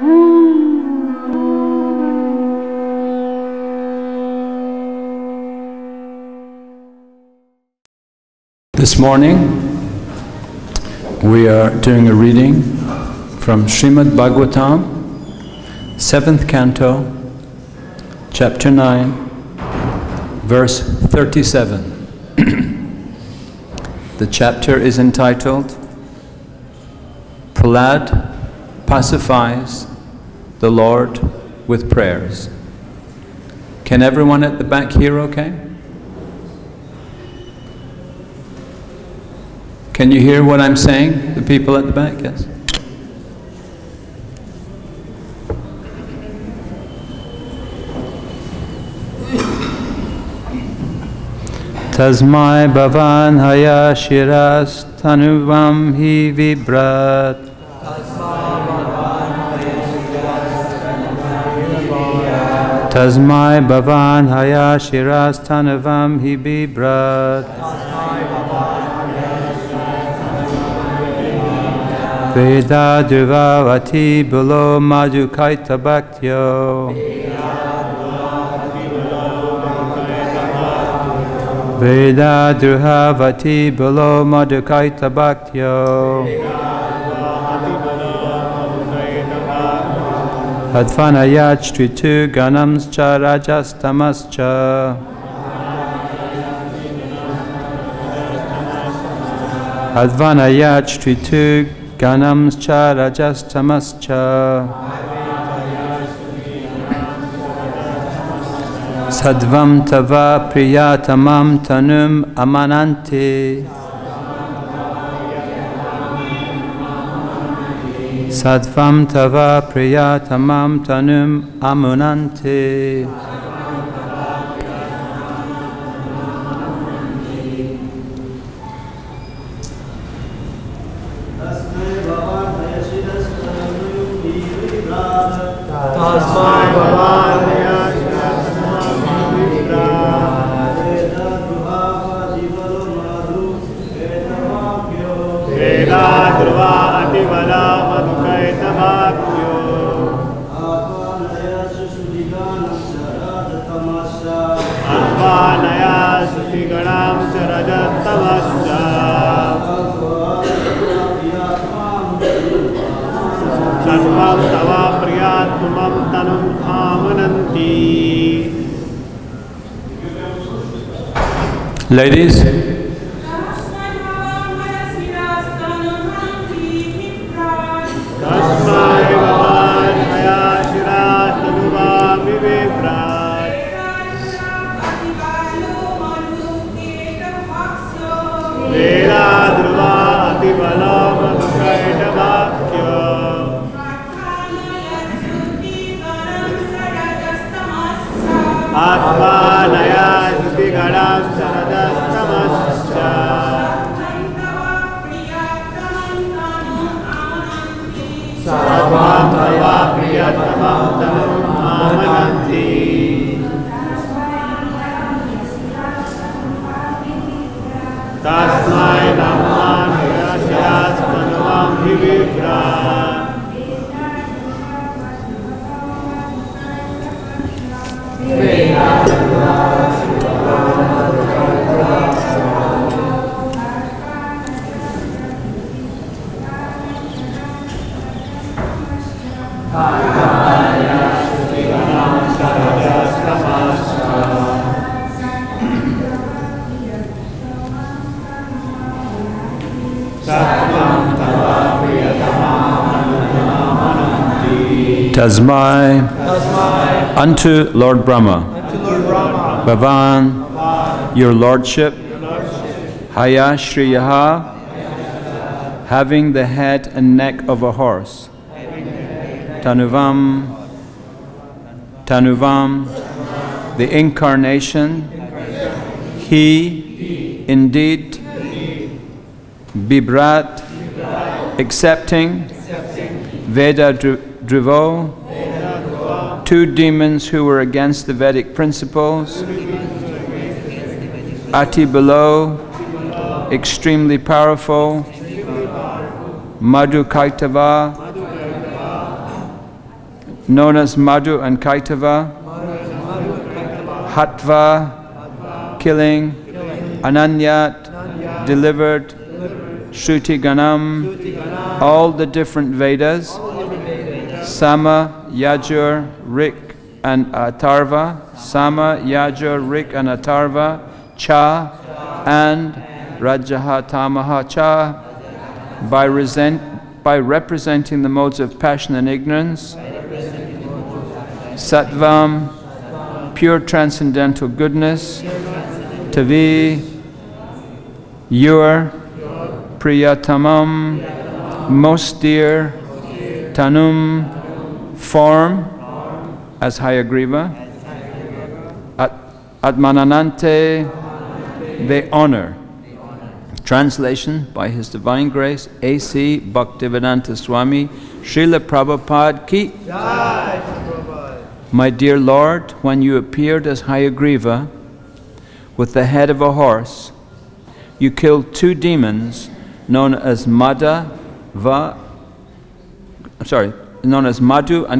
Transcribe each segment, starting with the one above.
This morning we are doing a reading from Srimad Bhagavatam, 7th Canto, Chapter 9, verse 37. The chapter is entitled, Prahlad pacifies the Lord with prayers. Can everyone at the back hear okay? Can you hear what I'm saying? The people at the back, yes? Tasmai bhavan haya shiras tanuvam hi vibrat. Tasmai bhavan haya shiras tanuvam hi vibrat. Veda druvavati bulo madhukaita bhaktyo. Veda druhavati bulo madhukaita bhaktyo. Advanayat stritu ganamscha rajastamascha. Advanayat stritu ganamscha rajastamascha. Sadvam tava priyatamam tanum amanante. Sadvam tava priyatamam tanum amunante. Ladies, Tasmai unto Lord Brahma, Bhavan, your lordship, Haya Shriyaha, having the head and neck of a horse, Tanuvam, the incarnation, he, indeed, Bibrat, accepting, Veda Dhruvo, two demons who were against the Vedic principles, Ati below, extremely powerful, Madhu Kaitava, known as Madhu and Kaitava, Hatva, killing, Ananyat, delivered, Shruti Ganam, all the different Vedas, Sama, Yajur, Rik, and Atharva, Sama, Yajur, Rik, and Atharva, Cha, and Rajaha, Tamaha, Cha, by representing the modes of passion and ignorance, Sattvam, pure transcendental goodness, Tavi, your, Priyatamam, most dear, Tanum, form, as Hayagriva, Atmananante, they honor. Translation by His Divine Grace, A.C. Bhaktivedanta Swami, Srila Prabhupada Ki. My dear Lord, when you appeared as Hayagriva with the head of a horse, you killed 2 demons known as Madhu and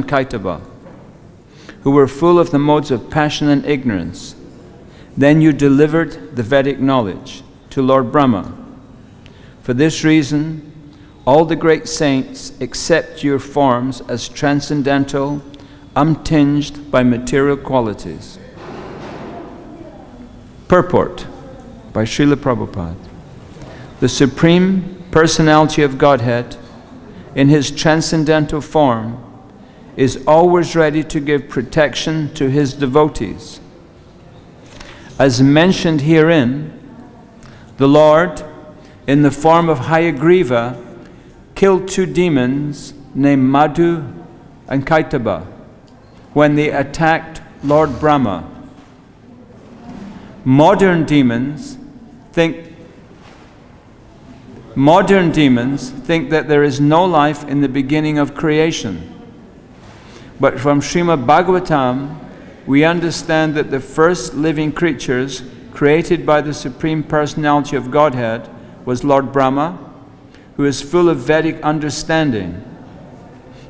Kaitava, who were full of the modes of passion and ignorance. Then you delivered the Vedic knowledge to Lord Brahma. For this reason, all the great saints accept your forms as transcendental, untinged by material qualities. Purport by Srila Prabhupada. The Supreme Personality of Godhead, in His transcendental form, is always ready to give protection to His devotees. As mentioned herein, the Lord, in the form of Hayagriva, killed 2 demons named Madhu and Kaitava when they attacked Lord Brahma. Modern demons think that there is no life in the beginning of creation. But from Srimad Bhagavatam, we understand that the first living creatures created by the Supreme Personality of Godhead was Lord Brahma, who is full of Vedic understanding.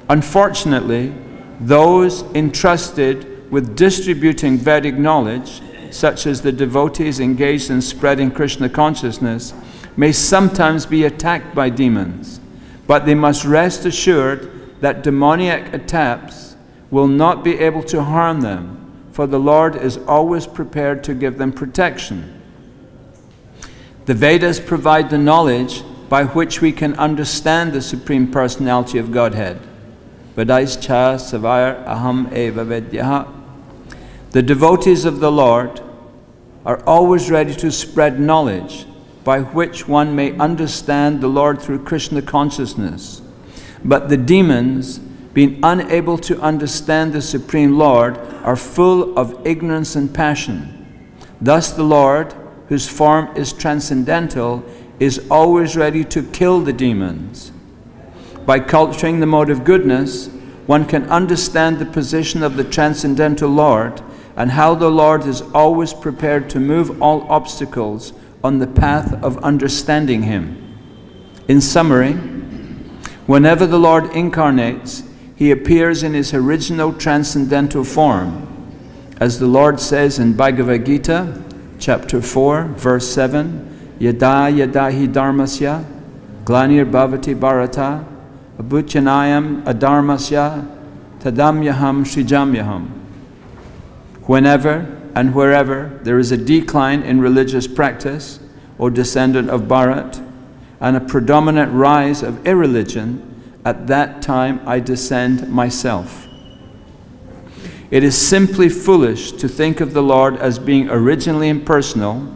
Unfortunately, those entrusted with distributing Vedic knowledge, such as the devotees engaged in spreading Krishna consciousness, may sometimes be attacked by demons, but they must rest assured that demoniac attacks will not be able to harm them, for the Lord is always prepared to give them protection. The Vedas provide the knowledge by which we can understand the Supreme Personality of Godhead. Vedaischa savayar aham eva vedyaha. The devotees of the Lord are always ready to spread knowledge by which one may understand the Lord through Krishna consciousness. But the demons, being unable to understand the Supreme Lord, are full of ignorance and passion. Thus the Lord, whose form is transcendental, is always ready to kill the demons. By culturing the mode of goodness, one can understand the position of the transcendental Lord and how the Lord is always prepared to move all obstacles on the path of understanding Him. In summary, whenever the Lord incarnates, He appears in His original transcendental form. As the Lord says in Bhagavad-Gita, chapter 4, verse 7, Yada yada hi dharmasya, glanir bhavati bharata, abhuchanayam adharmasya, tadamyaham srijamyaham. Whenever and wherever there is a decline in religious practice, O descendant of Bharat, and a predominant rise of irreligion, at that time I descend myself. It is simply foolish to think of the Lord as being originally impersonal,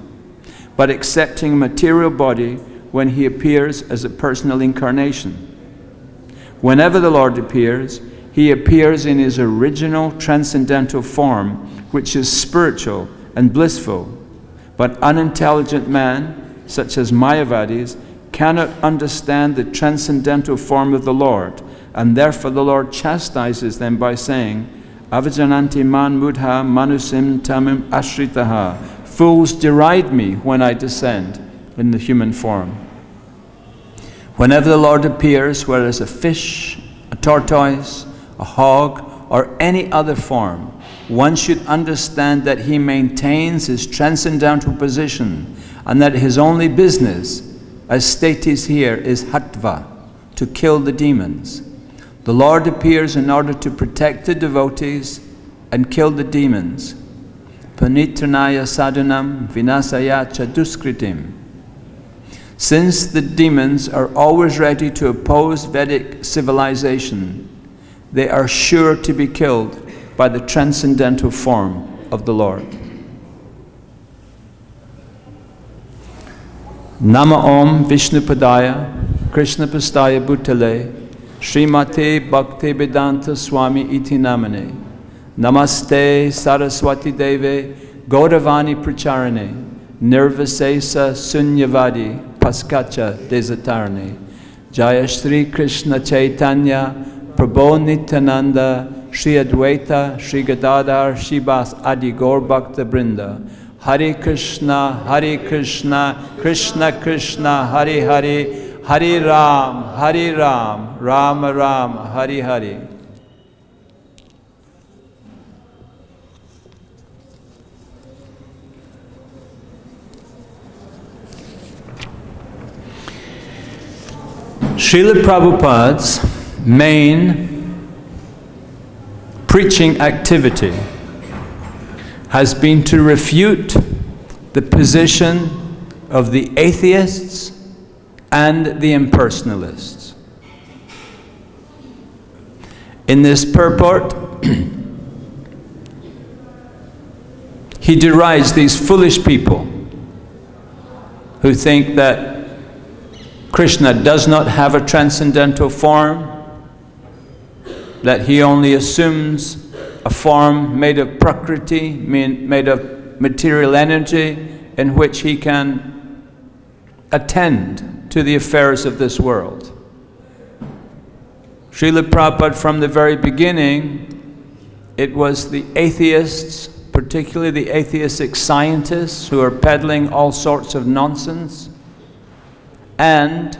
but accepting a material body when He appears as a personal incarnation. Whenever the Lord appears, He appears in His original transcendental form, which is spiritual and blissful. But unintelligent man, such as Mayavadis, cannot understand the transcendental form of the Lord, and therefore the Lord chastises them by saying, Avajananti man mudha manusim tamim ashritaha. Fools deride me when I descend in the human form. Whenever the Lord appears, whether as a fish, a tortoise, a hog, or any other form, one should understand that he maintains his transcendental position and that his only business, as stated here, is hatva, to kill the demons. The Lord appears in order to protect the devotees and kill the demons. Panitranaya sadhanam vinasaya chaduskritim. Since the demons are always ready to oppose Vedic civilization, they are sure to be killed by the transcendental form of the Lord. Nama Om Vishnupadaya Krishna Pastaya Bhutale Srimate Bhakti Vedanta Swami Iti Namane Namaste Saraswati Deve Gauravani Pracharane Nirvasesa Sunyavadi Paskacha Desatarane Jaya Shri Krishna Chaitanya Prabhu Nityananda Shri Advaita Shri Gadadhar Shivas Adi Gaur Bhakta Brinda Hare Krishna Krishna Krishna Hare Hare Hare Ram Rama Rama Hare Hare. Srila Prabhupada's main preaching activity has been to refute the position of the atheists and the impersonalists. In this purport, he derides these foolish people who think that Krishna does not have a transcendental form, that he only assumes a form made of prakriti, made of material energy, in which he can attend to the affairs of this world. Srila Prabhupada, from the very beginning, it was the atheists, particularly the atheistic scientists, who are peddling all sorts of nonsense, and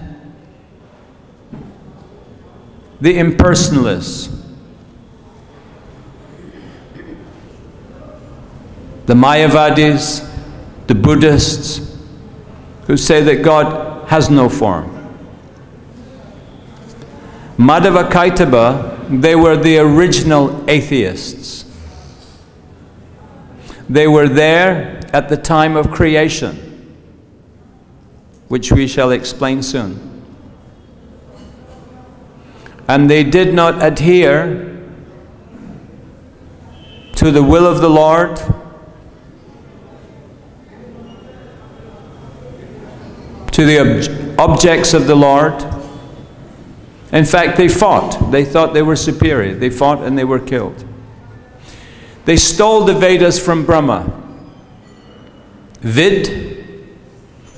the impersonalists, the Mayavadis, the Buddhists, who say that God has no form. Madhava Kaitaba, they were the original atheists. They were there at the time of creation, which we shall explain soon. And they did not adhere to the will of the Lord, to the objects of the Lord. In fact, they fought. They thought they were superior. They fought and they were killed. They stole the Vedas from Brahma. Vid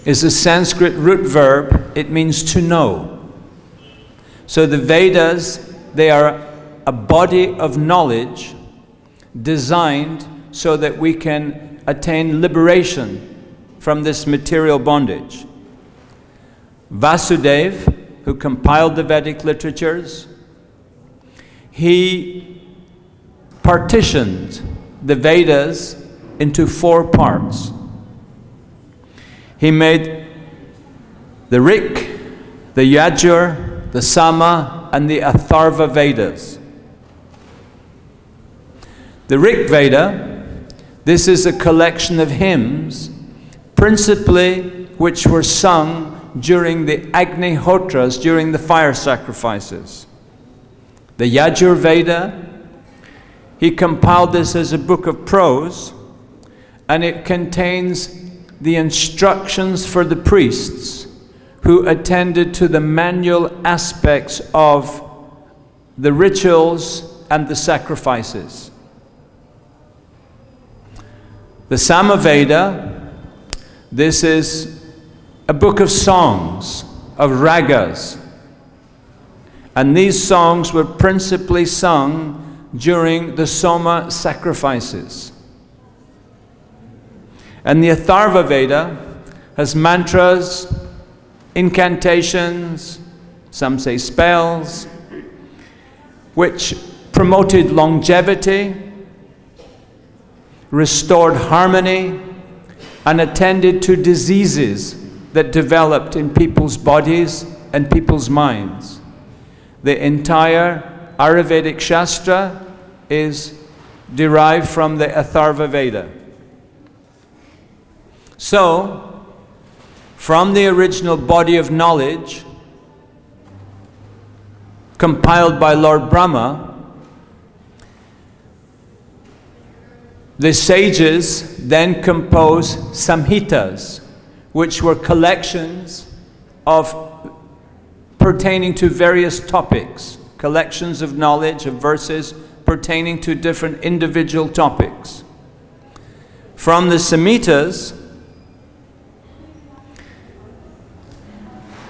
is a Sanskrit root verb. It means to know. So the Vedas, they are a body of knowledge designed so that we can attain liberation from this material bondage. Vasudeva, who compiled the Vedic literatures, he partitioned the Vedas into 4 parts. He made the Rik, the Yajur, the Sama, and the Atharva Vedas. The Rik Veda, this is a collection of hymns, principally which were sung during the Agnihotras, during the fire sacrifices. The Yajur Veda, he compiled this as a book of prose, and it contains the instructions for the priests who attended to the manual aspects of the rituals and the sacrifices. The Samaveda, this is a book of songs, of ragas. And these songs were principally sung during the Soma sacrifices. And the Atharva Veda has mantras, incantations, some say spells, which promoted longevity, restored harmony, and attended to diseases that developed in people's bodies and people's minds. The entire Ayurvedic Shastra is derived from the Atharva Veda. So, from the original body of knowledge compiled by Lord Brahma, the sages then composed samhitas, which were collections of pertaining to various topics, collections of knowledge, of verses pertaining to different individual topics. From the samhitas,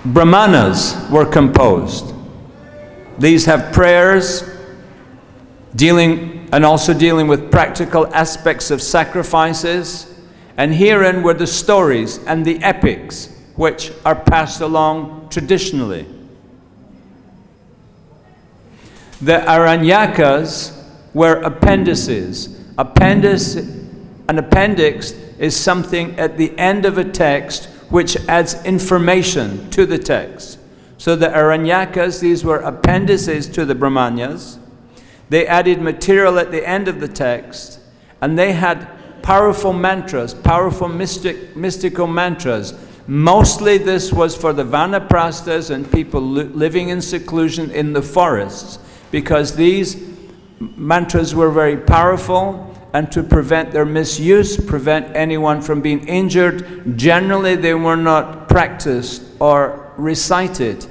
brahmanas were composed. These have prayers also dealing with practical aspects of sacrifices, and herein were the stories and the epics which are passed along traditionally. The Aranyakas were appendices. An appendix is something at the end of a text which adds information to the text. So the Aranyakas, these were appendices to the Brahmanyas. They added material at the end of the text, and they had powerful mantras, powerful mystical mantras. Mostly this was for the vanaprasthas and people living in seclusion in the forests, because these mantras were very powerful, and to prevent their misuse, prevent anyone from being injured, generally they were not practiced or recited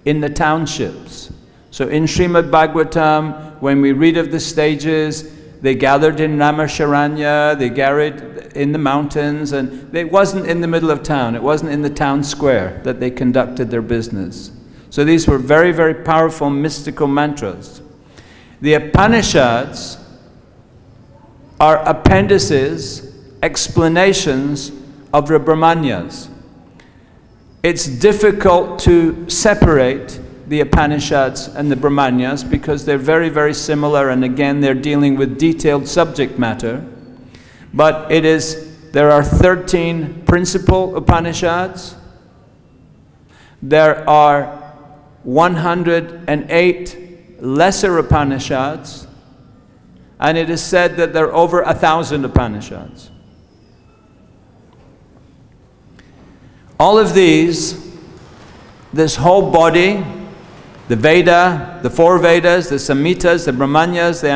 in the townships. So in Srimad Bhagavatam, when we read of the stages, they gathered in Ramasharanya, they gathered in the mountains, and it wasn't in the middle of town, it wasn't in the town square that they conducted their business. So these were very, very powerful mystical mantras. The Upanishads are appendices, explanations of the Brahmanyas. It's difficult to separate the Upanishads and the Brahmanyas because they're very, very similar, and again they're dealing with detailed subject matter. But there are 13 principal Upanishads. There are 108 lesser Upanishads, and it is said that there are over 1,000 Upanishads. All of these, this whole body, the Veda, the four Vedas, the Samhitas, the Brahmanyas, the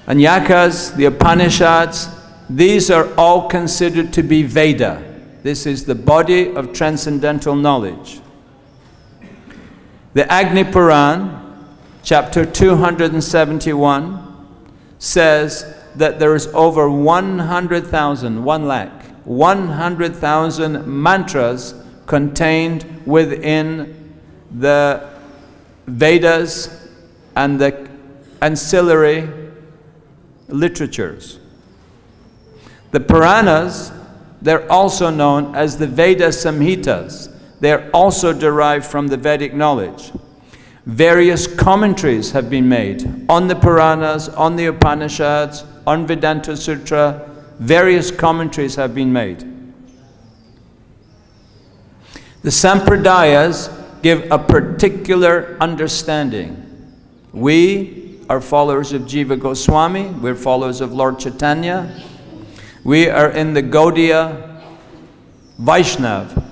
Anyakas, the Upanishads, these are all considered to be Veda. This is the body of transcendental knowledge. The Agni Puran, chapter 271, says that there is over 100,000, 100,000 mantras contained within the Vedas and the ancillary literatures. The Puranas, they're also known as the Veda Samhitas. They're also derived from the Vedic knowledge. Various commentaries have been made on the Puranas, on the Upanishads, on Vedanta Sutra. Various commentaries have been made. The Sampradayas give a particular understanding. We are followers of Jiva Goswami. We're followers of Lord Chaitanya. We are in the Gaudiya Vaishnav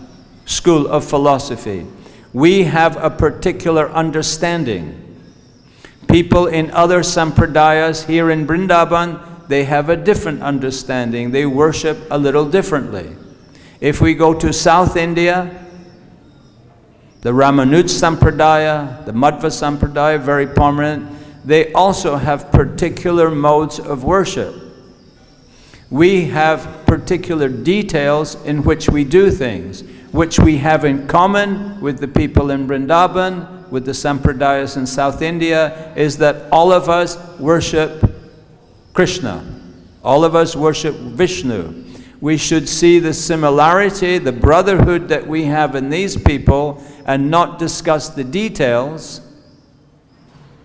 school of philosophy. We have a particular understanding. People in other Sampradayas here in Vrindavan, they have a different understanding. They worship a little differently. If we go to South India, the Ramanuj Sampradaya, the Madhva Sampradaya, very prominent, they also have particular modes of worship. We have particular details in which we do things, which we have in common with the people in Vrindavan, with the Sampradayas in South India, is that all of us worship Krishna. All of us worship Vishnu. We should see the similarity, the brotherhood that we have in these people, and not discuss the details,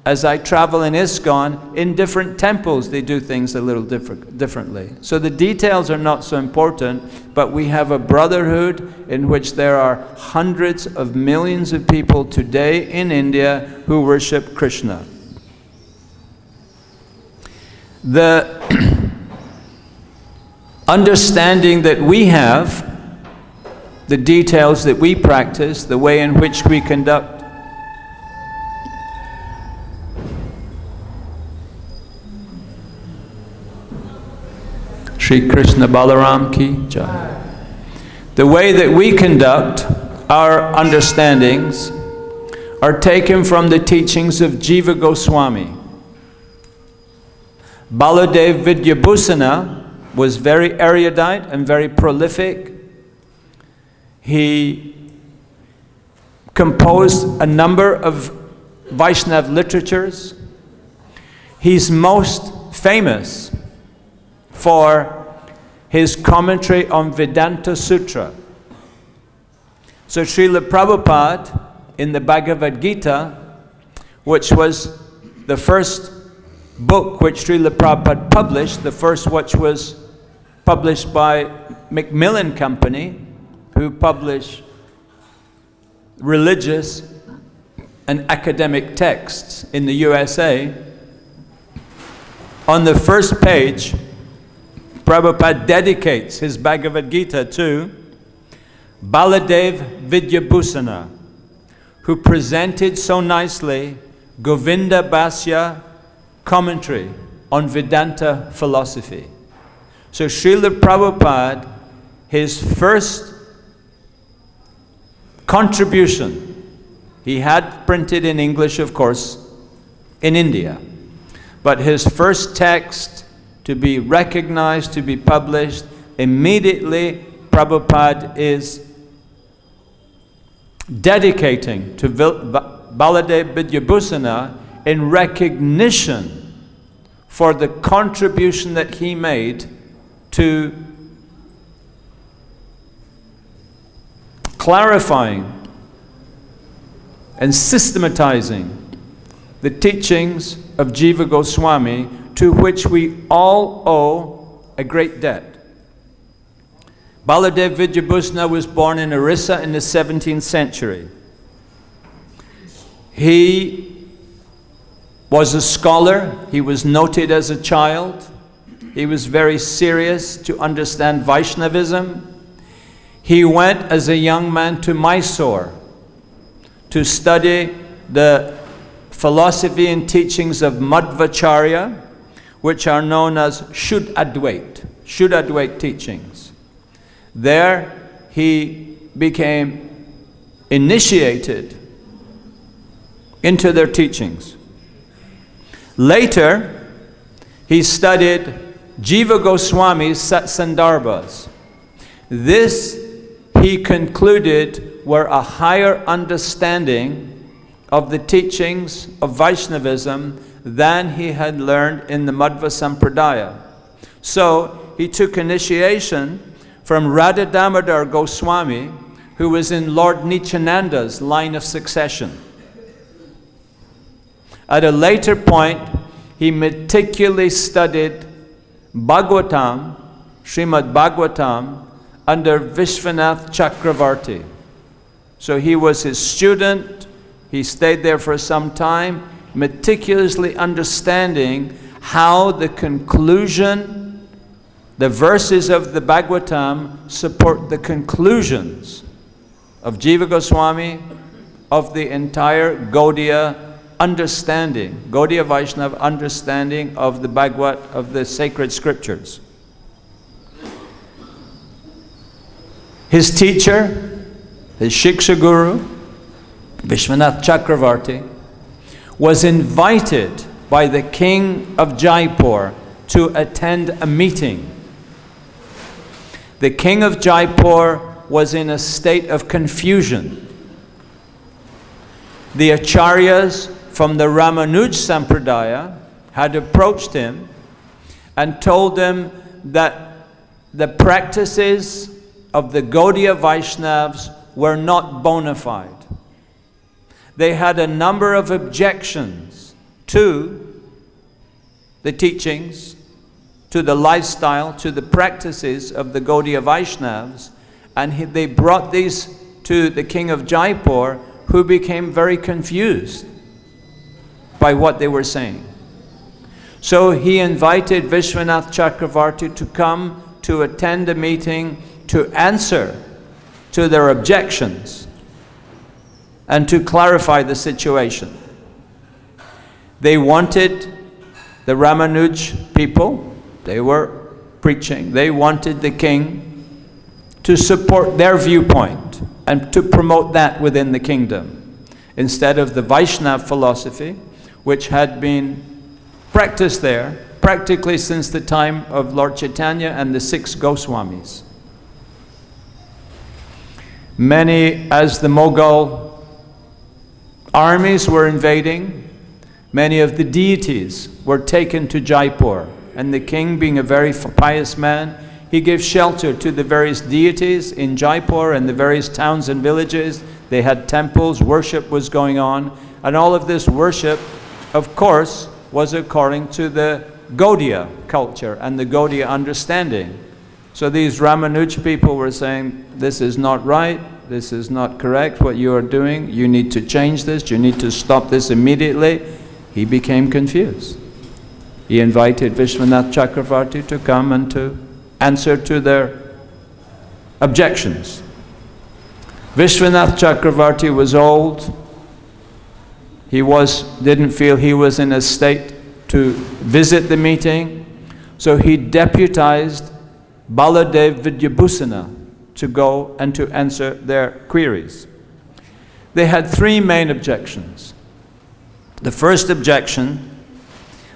as I travel in ISKCON, in different temples they do things a little differently. So the details are not so important, but we have a brotherhood in which there are hundreds of millions of people today in India who worship Krishna. The understanding that we have, the details that we practice, the way in which we conduct Shri Krishna Balaram Ki Jai. The way that we conduct our understandings are taken from the teachings of Jiva Goswami. Baladev Vidyabhusana was very erudite and very prolific. He composed a number of Vaishnava literatures. He's most famous for his commentary on Vedanta Sutra. So Srila Prabhupada in the Bhagavad-Gita, which was the first book which Srila Prabhupada published, the first which was published by Macmillan Company, who publish religious and academic texts in the USA. On the first page, Prabhupada dedicates his Bhagavad Gita to Baladev Vidyabhusana, who presented so nicely Govinda Bhasya commentary on Vedanta philosophy. So Srila Prabhupada, his first contribution, he had printed in English, of course, in India, but his first text to be recognized, to be published, immediately Prabhupada is dedicating to Baladev Vidyabhusana in recognition for the contribution that he made to clarifying and systematizing the teachings of Jiva Goswami, to which we all owe a great debt. Baladev Vidyabhusana was born in Orissa in the 17th century. He was a scholar. He was noted as a child. He was very serious to understand Vaishnavism. He went as a young man to Mysore to study the philosophy and teachings of Madhvacharya, which are known as Shuddhadvaita teachings. There he became initiated into their teachings. Later, he studied Jiva Goswami's Satsandarbhas. This, he concluded, were a higher understanding of the teachings of Vaishnavism than he had learned in the Madhva Sampradaya. So he took initiation from Radha Damodar Goswami, who was in Lord Nityananda's line of succession. At a later point, he meticulously studied Bhagavatam, Srimad Bhagavatam, under Vishwanath Chakravarti. So he was his student. He stayed there for some time, meticulously understanding how the conclusion, the verses of the Bhagavatam support the conclusions of Jiva Goswami, of the entire Gaudiya understanding, Gaudiya Vaishnava understanding of the Bhagavad, of the sacred scriptures. His teacher, his Shiksha Guru, Vishwanath Chakravarti, was invited by the king of Jaipur to attend a meeting. The king of Jaipur was in a state of confusion. The acharyas from the Ramanuj Sampradaya had approached him and told him that the practices of the Gaudiya Vaishnavas were not bona fide. They had a number of objections to the teachings, to the lifestyle, to the practices of the Gaudiya Vaishnavas, and they brought these to the king of Jaipur, who became very confused by what they were saying. So he invited Vishwanath Chakravarti to come to attend a meeting to answer to their objections and to clarify the situation. They wanted the Ramanuj people, they were preaching, they wanted the king to support their viewpoint and to promote that within the kingdom, instead of the Vaishnava philosophy, which had been practiced there practically since the time of Lord Chaitanya and the 6 Goswamis. As the Mughal armies were invading, many of the deities were taken to Jaipur, and the king, being a very pious man, he gave shelter to the various deities in Jaipur and the various towns and villages. They had temples, worship was going on, and all of this worship, of course, was according to the Gaudiya culture and the Gaudiya understanding. So these Ramanuj people were saying, this is not right, this is not correct what you are doing, you need to change this, you need to stop this immediately. He became confused. He invited Vishwanath Chakravarti to come and to answer to their objections. Vishwanath Chakravarti was old. He didn't feel he was in a state to visit the meeting, so he deputized Baladev Vidyabhusana to go and to answer their queries. They had 3 main objections. The first objection,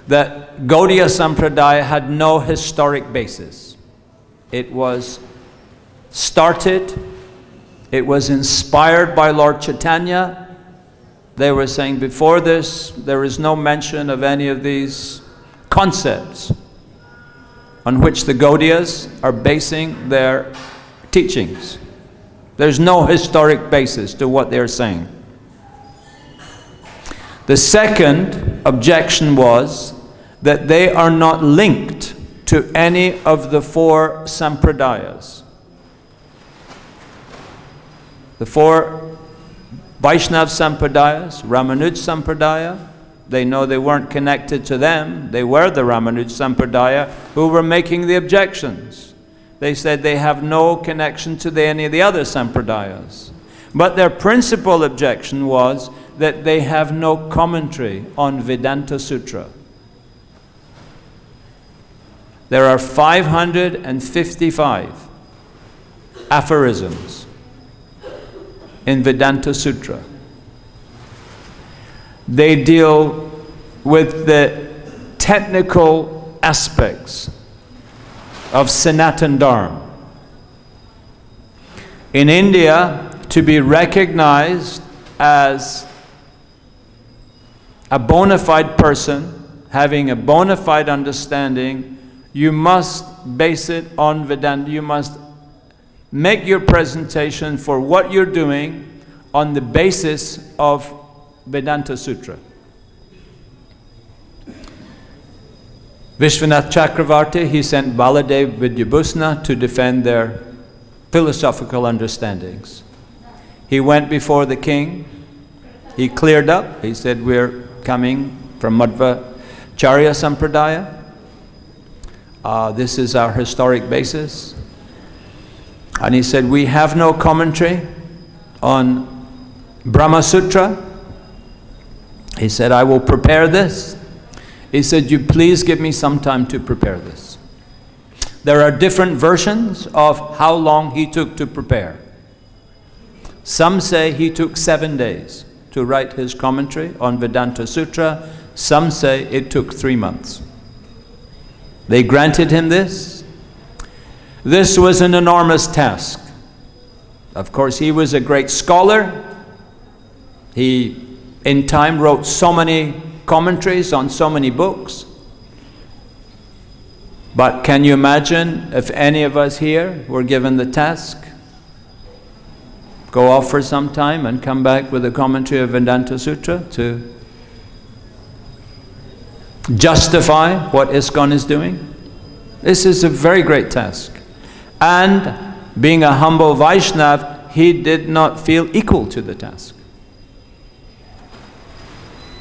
that Gaudiya Sampradaya had no historic basis. It was started, it was inspired by Lord Chaitanya. They were saying before this, there is no mention of any of these concepts on which the Gaudiyas are basing their teachings. There's no historic basis to what they're saying. The second objection was that they are not linked to any of the 4 sampradayas. The 4 Vaishnava Sampradayas, Ramanuj Sampradaya, they know they weren't connected to them. They were the Ramanuj Sampradaya who were making the objections. They said they have no connection to any of the other Sampradayas. But their principal objection was that they have no commentary on Vedanta Sutra. There are 555 aphorisms in Vedanta Sutra. They deal with the technical aspects of Sanatana Dharma. In India, to be recognized as a bona fide person, having a bona fide understanding, you must base it on Vedanta. You must make your presentation for what you're doing on the basis of Vedanta Sutra. Vishwanath Chakravarti, he sent Baladev Vidyabhusana to defend their philosophical understandings. He went before the king. He cleared up. He said, we're coming from Madhvacharya Sampradaya. This is our historic basis. And he said, we have no commentary on Brahma Sutra. He said, I will prepare this. He said, you please give me some time to prepare this. There are different versions of how long he took to prepare. Some say he took 7 days to write his commentary on Vedanta Sutra. Some say it took 3 months. They granted him this. This was an enormous task. Of course, he was a great scholar. He, in time, wrote so many commentaries on so many books. But can you imagine if any of us here were given the task? Go off for some time and come back with a commentary of Vedanta Sutra to justify what ISKCON is doing? This is a very great task. And being a humble Vaishnav, he did not feel equal to the task.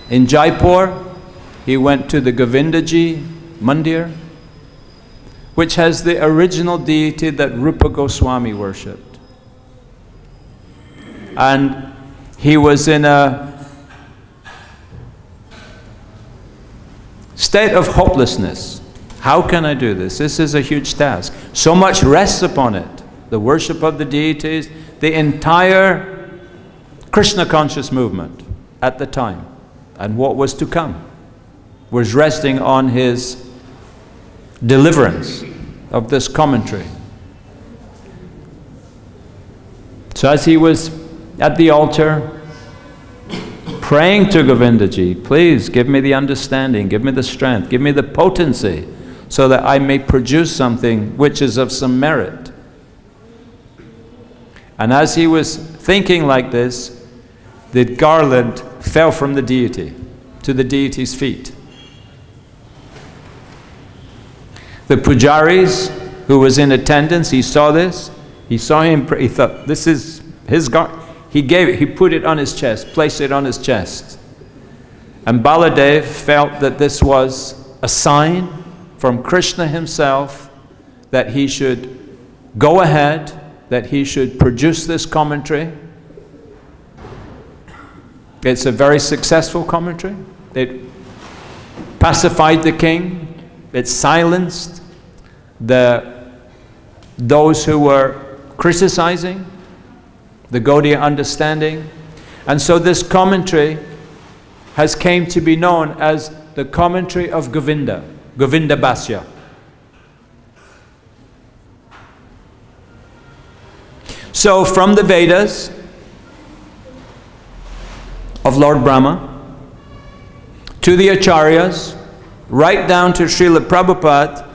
In Jaipur, he went to the Govindaji Mandir, which has the original deity that Rupa Goswami worshipped. And he was in a state of hopelessness. How can I do this? This is a huge task. So much rests upon it. The worship of the deities, the entire Krishna conscious movement at the time, and what was to come, was resting on his deliverance of this commentary. So as he was at the altar, praying to Govindaji, please give me the understanding, give me the strength, give me the potency, so that I may produce something which is of some merit. And as he was thinking like this, the garland fell from the deity to the deity's feet. The pujaris who was in attendance, he saw this, he saw him, he thought, this is his garland. He put it on his chest, placed it on his chest. And Baladev felt that this was a sign from Krishna himself that he should go ahead, that he should produce this commentary. It's a very successful commentary. It pacified the king. It silenced those who were criticizing the Gaudiya understanding. And so this commentary has came to be known as the commentary of Govinda, Govinda Bhashya. So from the Vedas of Lord Brahma to the Acharyas, right down to Srila Prabhupada,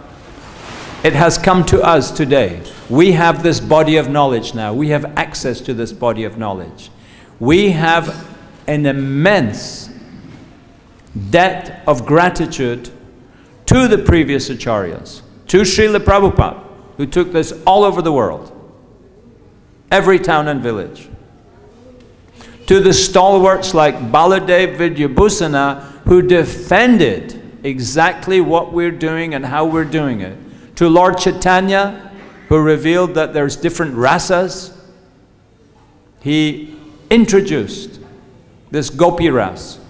it has come to us today. We have this body of knowledge now. We have access to this body of knowledge. We have an immense debt of gratitude to the previous Acharyas, to Srila Prabhupada, who took this all over the world, every town and village, to the stalwarts like Baladev Vidyabhusana, who defended exactly what we're doing and how we're doing it, to Lord Chaitanya, who revealed that there's different rasas. He introduced this Gopi ras.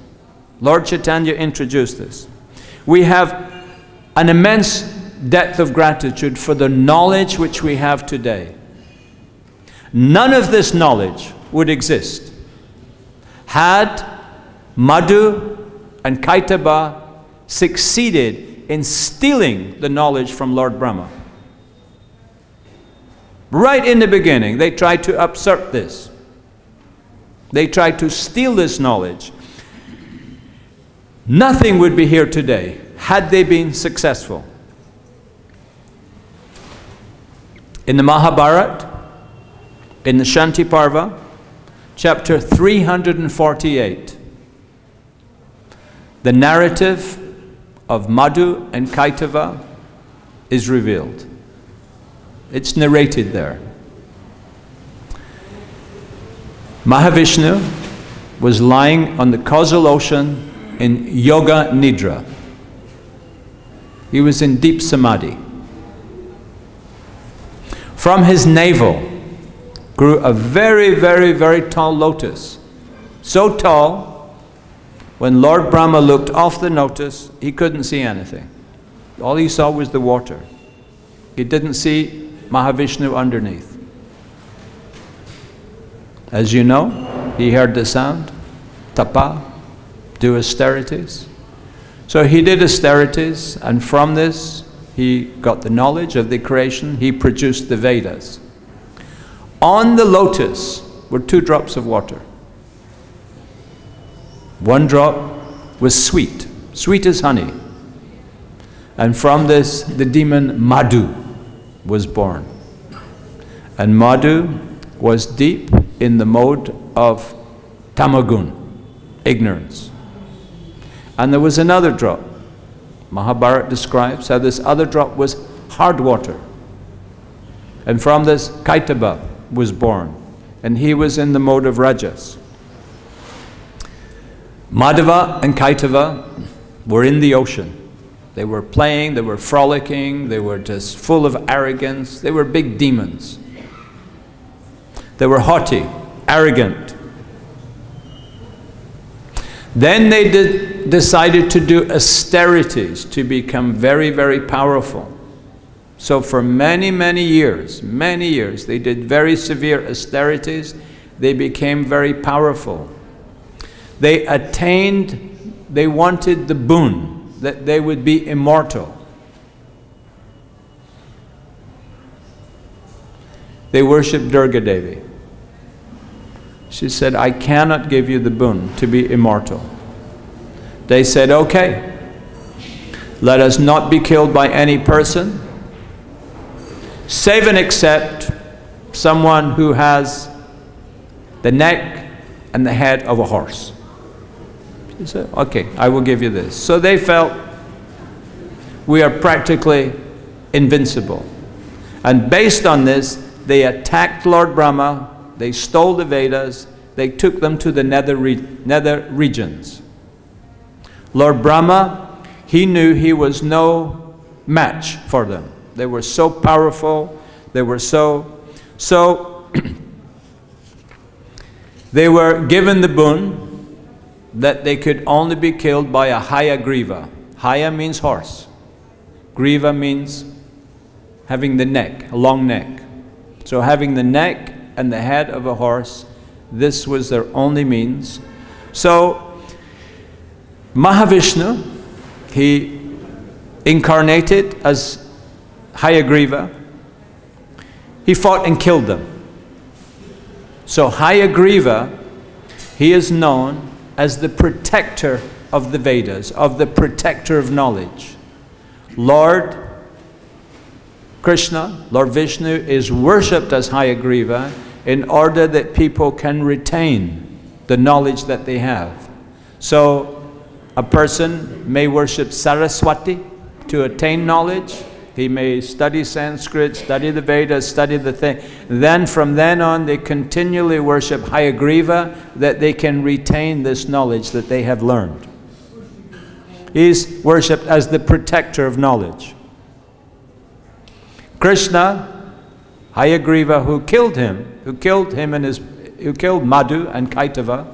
Lord Chaitanya introduced this. We have an immense depth of gratitude for the knowledge which we have today. None of this knowledge would exist had Madhu and Kaitaba succeeded in stealing the knowledge from Lord Brahma. Right in the beginning, they tried to usurp this. They tried to steal this knowledge. Nothing would be here today had they been successful. In the Mahabharata, in the Shanti Parva, chapter 348, the narrative of Madhu and Kaitava is revealed. It's narrated there. Mahavishnu was lying on the causal ocean in Yoga Nidra. He was in deep samadhi. From his navel grew a very, very, very tall lotus. So tall, when Lord Brahma looked off the lotus, he couldn't see anything. All he saw was the water. He didn't see Mahavishnu underneath. As you know, he heard the sound, tapa, do austerities. So he did austerities, and from this he got the knowledge of the creation. He produced the Vedas. On the lotus were 2 drops of water. One drop was sweet, sweet as honey. And from this, the demon Madhu was born. And Madhu was deep in the mode of tamagun, ignorance. And there was another drop, Mahabharata describes how this other drop was hard water. And from this, Kaitaba was born. And he was in the mode of Rajas. Madhava and Kaitava were in the ocean. They were playing, they were frolicking, they were just full of arrogance. They were big demons. They were haughty, arrogant. Then they decided to do austerities to become very, very powerful. So for many, many years, they did very severe austerities. They became very powerful. They wanted the boon that they would be immortal. They worshipped Durga Devi. She said, I cannot give you the boon to be immortal. They said, okay, let us not be killed by any person, save and except someone who has the neck and the head of a horse. She said, okay, I will give you this. So they felt, we are practically invincible. And based on this, they attacked Lord Brahma. They stole the Vedas. They took them to the nether regions. Lord Brahma, he knew he was no match for them. They were so powerful. They were so they were given the boon that they could only be killed by a Hayagriva. Haya means horse. Griva means having the neck, a long neck. So having the neck and the head of a horse, this was their only means. So Mahavishnu, he incarnated as Hayagriva. He fought and killed them. So Hayagriva, he is known as the protector of the Vedas, of the protector of knowledge. Lord Krishna, Lord Vishnu, is worshipped as Hayagriva in order that people can retain the knowledge that they have. So a person may worship Saraswati to attain knowledge. He may study Sanskrit, study the Vedas, study the thing. Then from then on, they continually worship Hayagriva that they can retain this knowledge that they have learned. He's worshipped as the protector of knowledge. Krishna, Hayagriva, who killed Madhu and Kaitava.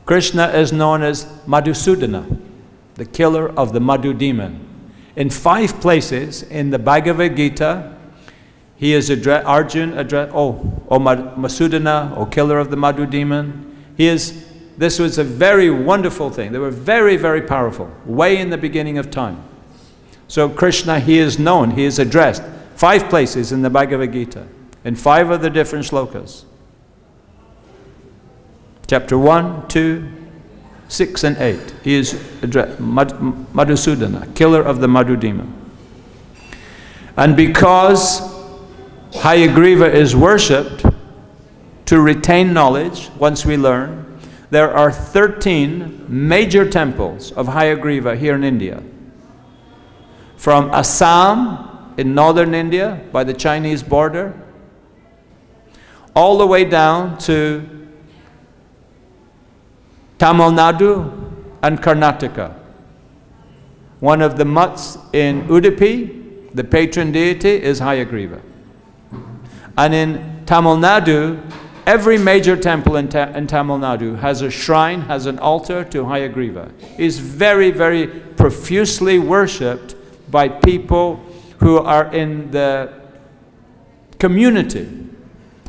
Krishna is known as Madhusudana, the killer of the Madhu demon. In 5 places in the Bhagavad-Gita, he is Masudana, O killer of the Madhu demon. This was a very wonderful thing. They were very, very powerful, way in the beginning of time. So Krishna, he is known, he is addressed 5 places in the Bhagavad-Gita, in 5 of the different shlokas. Chapter 1, 2, 6 and 8. He is Madhusudana, killer of the Madhu demon. And because Hayagriva is worshipped to retain knowledge, once we learn, there are 13 major temples of Hayagriva here in India. From Assam in northern India by the Chinese border, all the way down to Tamil Nadu and Karnataka. One of the mutts in Udupi, the patron deity is Hayagriva. And in Tamil Nadu, every major temple in Tamil Nadu has a shrine, has an altar to Hayagriva. He's very, very profusely worshipped by people who are in the community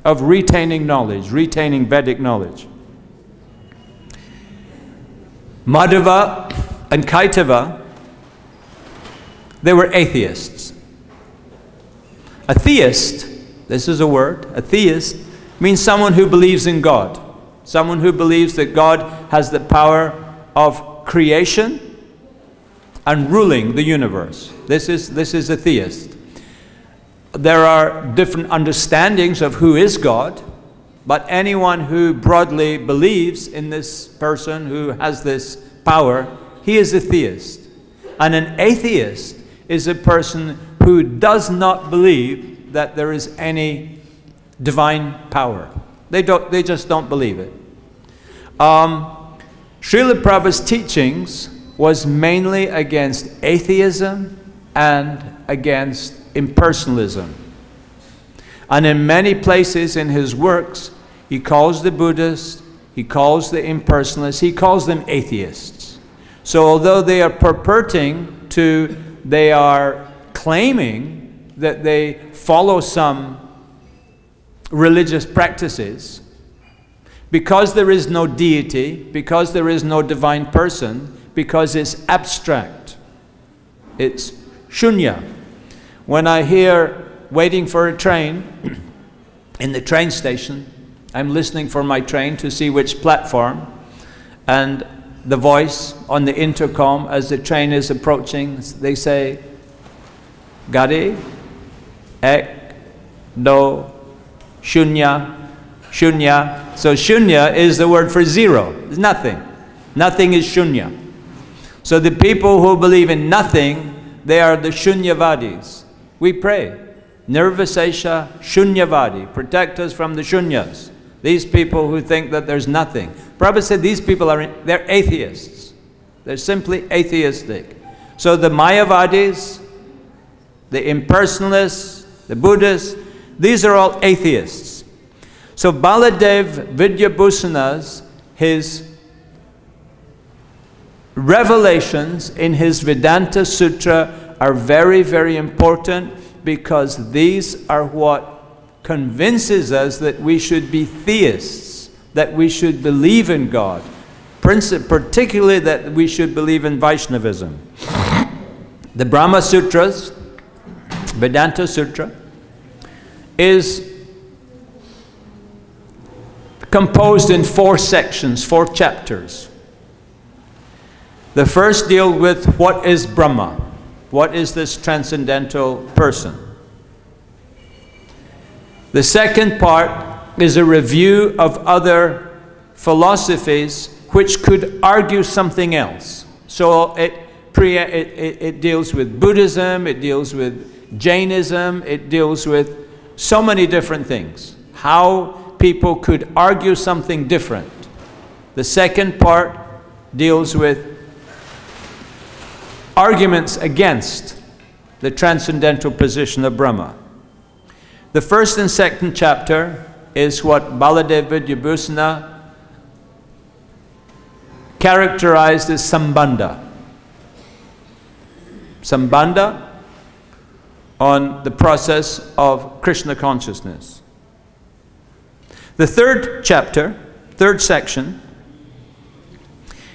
of retaining knowledge, retaining Vedic knowledge. Madhava and Kaitava, they were atheists. A theist, this is a word, a theist means someone who believes in God. Someone who believes that God has the power of creation and ruling the universe. This is a theist. There are different understandings of who is God, but anyone who broadly believes in this person who has this power, he is a theist. And an atheist is a person who does not believe that there is any divine power. They just don't believe it. Srila Prabhupada's teachings was mainly against atheism and against impersonalism. And in many places in his works, he calls the Buddhists, he calls the impersonalists, he calls them atheists. So although they are they are claiming that they follow some religious practices, because there is no deity, because there is no divine person, because it's abstract, it's shunya. When I hear waiting for a train in the train station, I'm listening for my train to see which platform, and the voice on the intercom as the train is approaching, they say, Gari, Ek, Do, Shunya, Shunya. So Shunya is the word for zero. It's nothing. Nothing is Shunya. So the people who believe in nothing, they are the Shunyavadis. We pray, Nirvisesha Shunyavadi, protect us from the Shunyas. These people who think that there's nothing. Prabhupada said these people they're atheists. They're simply atheistic. So the Mayavadis, the impersonalists, the Buddhists, these are all atheists. So Baladev Vidyabhusana's, his revelations in his Vedanta Sutra are very, very important, because these are what convinces us that we should be theists, that we should believe in God, particularly that we should believe in Vaishnavism. The Brahma Sutras, Vedanta Sutra, is composed in 4 sections, 4 chapters. The first deal with what is Brahma, what is this transcendental person. The second part is a review of other philosophies which could argue something else. So it deals with Buddhism, it deals with Jainism, it deals with so many different things. How people could argue something different. The second part deals with arguments against the transcendental position of Brahma. The first and second chapter is what Baladev Vidyabhusana characterized as Sambandha. Sambandha on the process of Krishna consciousness. The third chapter, third section,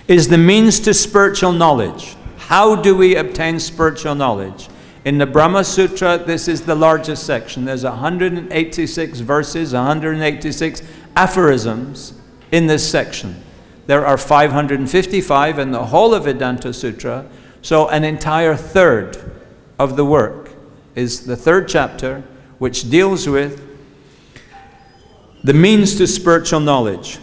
is the means to spiritual knowledge. How do we obtain spiritual knowledge? In the Brahma Sutra, this is the largest section. There's 186 verses, 186 aphorisms in this section. There are 555 in the whole of Vedanta Sutra, so an entire third of the work is the third chapter, which deals with the means to spiritual knowledge.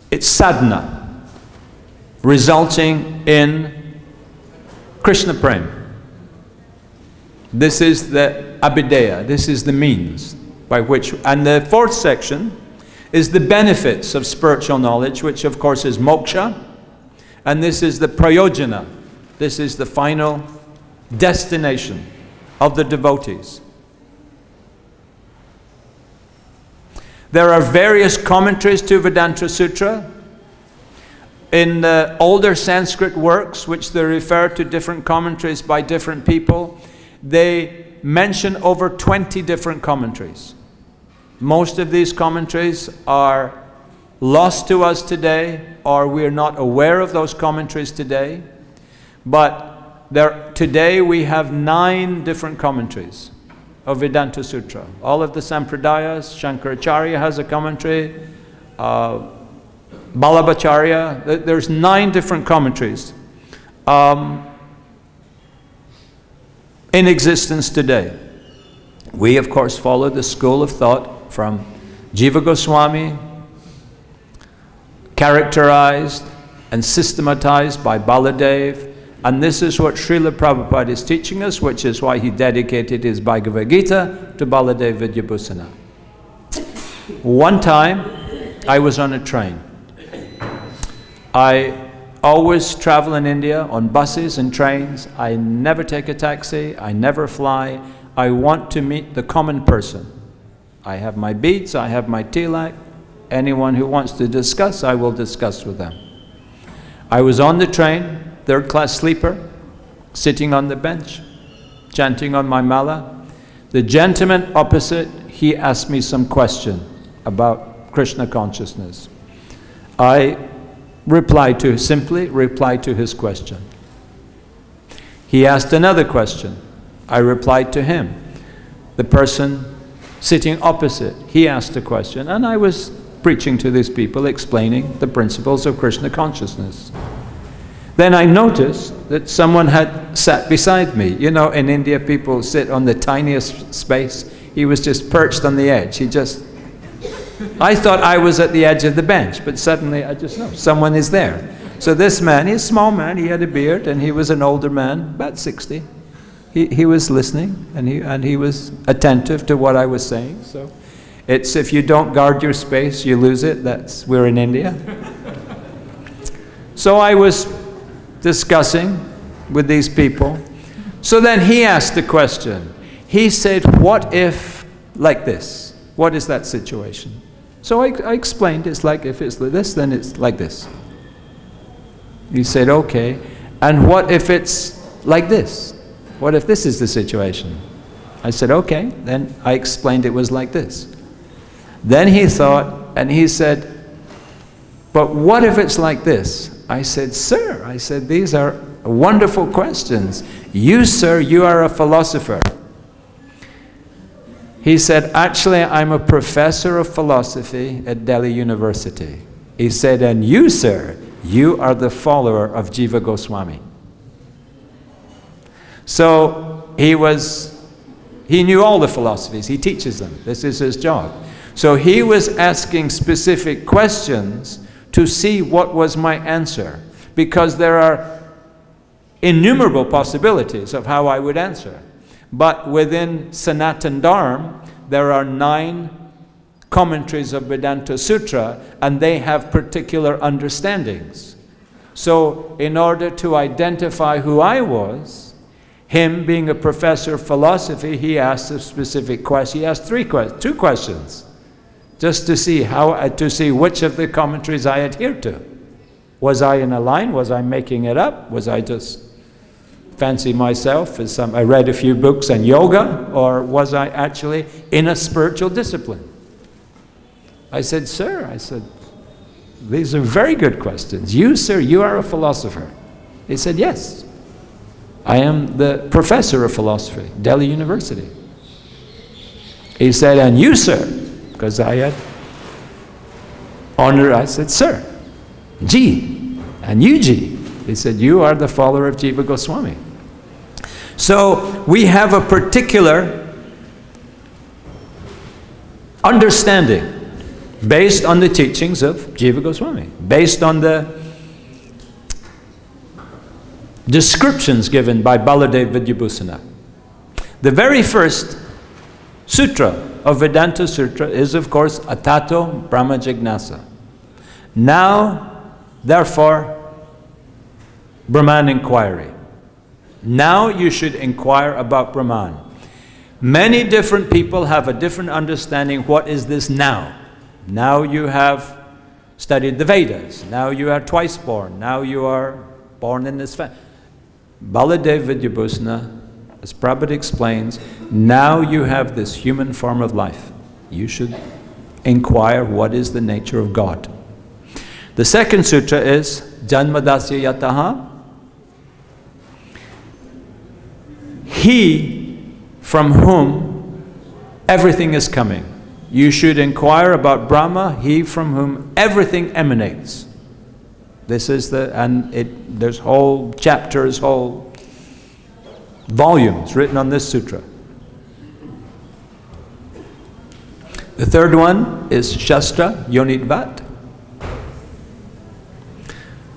It's sadhana, resulting in Krishna Prem. This is the abhideya, this is the means by which, and the fourth section is the benefits of spiritual knowledge, which of course is moksha, and this is the prayojana, this is the final destination of the devotees. There are various commentaries to Vedanta Sutra. In the older Sanskrit works, which they refer to different commentaries by different people, they mention over 20 different commentaries. Most of these commentaries are lost to us today, or we're not aware of those commentaries today. But today we have 9 different commentaries of Vedanta Sutra. All of the Sampradayas, Shankaracharya has a commentary, Ballabhacharya, there's 9 different commentaries in existence today. We, of course, follow the school of thought from Jiva Goswami, characterized and systematized by Baladev. And this is what Srila Prabhupada is teaching us, which is why he dedicated his Bhagavad-Gita to Baladev Vidyabhusana. One time, I was on a train. I always travel in India on buses and trains. I never take a taxi. I never fly. I want to meet the common person. I have my beads, I have my tilak. Anyone who wants to discuss, I will discuss with them. I was on the train, third-class sleeper, sitting on the bench, chanting on my mala. The gentleman opposite, he asked me some question about Krishna consciousness. I simply replied to his question. He asked another question. I replied to him. The person sitting opposite, he asked a question, and I was preaching to these people, explaining the principles of Krishna consciousness. Then I noticed that someone had sat beside me. You know, in India people sit on the tiniest space. He was just perched on the edge. I thought I was at the edge of the bench, but suddenly I just know someone is there. So this man, he's a small man, he had a beard, and he was an older man, about 60. He was listening, and he was attentive to what I was saying. So it's, if you don't guard your space, you lose it. We're in India. So I was discussing with these people. So then he asked the question. He said, what if like this? What is that situation? So I explained, it's like, if it's like this, then it's like this. He said, okay. And what if it's like this? What if this is the situation? I said, okay. Then I explained it was like this. Then he thought, and he said, but what if it's like this? I said, sir, I said, these are wonderful questions. You, sir, you are a philosopher. He said, actually, I'm a professor of philosophy at Delhi University. He said, and you, sir, you are the follower of Jiva Goswami. So he knew all the philosophies. He teaches them. This is his job. So he was asking specific questions to see what was my answer, because there are innumerable possibilities of how I would answer. But within Sanatan Dharma, there are 9 commentaries of Vedanta Sutra, and they have particular understandings. So in order to identify who I was, him being a professor of philosophy, he asked a specific question. He asked 2 questions, just to see which of the commentaries I adhered to. Was I in a line? Was I making it up? Was I just fancy myself as I read a few books on yoga, or was I actually in a spiritual discipline? I said, sir, I said, these are very good questions. You, sir, you are a philosopher. He said, yes. I am the professor of philosophy, Delhi University. He said, and you, sir, because I had honor, I said, sir. Ji, and you, Ji. He said, you are the follower of Jiva Goswami. So we have a particular understanding based on the teachings of Jiva Goswami, based on the descriptions given by Baladev Vidyabhusana. The very first sutra of Vedanta Sutra is, of course, Atato Brahma Jignasa. Now, therefore, Brahman inquiry. Now you should inquire about Brahman. Many different people have a different understanding. What is this now? Now you have studied the Vedas. Now you are twice born. Now you are born in this family. Baladev Vidyabhusana, as Prabhupada explains, now you have this human form of life. You should inquire what is the nature of God. The second sutra is Janmadasya Yataha. He from whom everything is coming. You should inquire about Brahma, he from whom everything emanates. This is there's whole chapters, whole volumes written on this sutra. The third one is Shastra Yonidvat.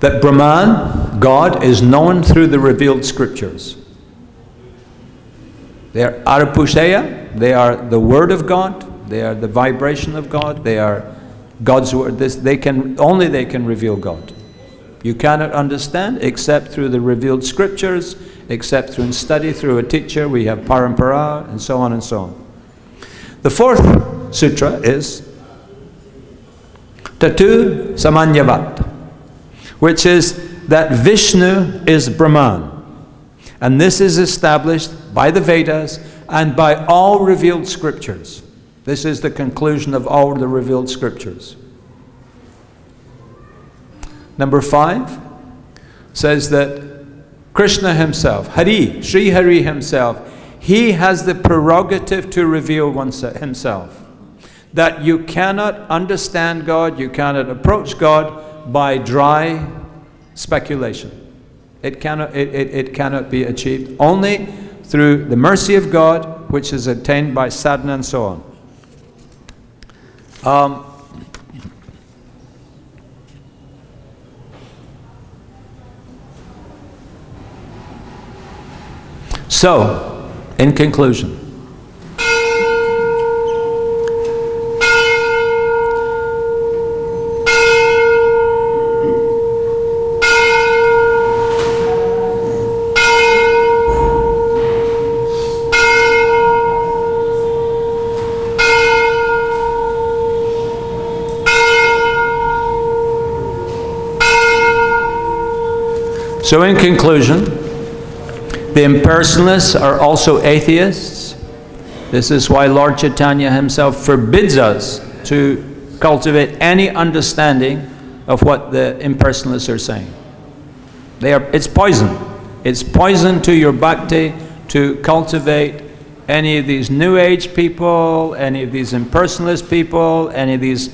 that Brahman, God, is known through the revealed scriptures. They are Arapusheya, they are the word of God, they are the vibration of God, they are God's word. Only they can reveal God. You cannot understand except through the revealed scriptures, except through study, through a teacher. We have parampara, and so on and so on. The fourth sutra is Tatu Samanyavat, which is that Vishnu is Brahman. And this is established by the Vedas and by all revealed scriptures. This is the conclusion of all the revealed scriptures. Number 5 says that Krishna himself, Hari, Sri Hari himself, he has the prerogative to reveal himself. That you cannot understand God, you cannot approach God by dry speculation. It cannot be achieved only through the mercy of God, which is attained by sadhana and so on. So, in conclusion, the impersonalists are also atheists. This is why Lord Chaitanya himself forbids us to cultivate any understanding of what the impersonalists are saying. It's poison. It's poison to your bhakti to cultivate any of these New Age people, any of these impersonalist people, any of these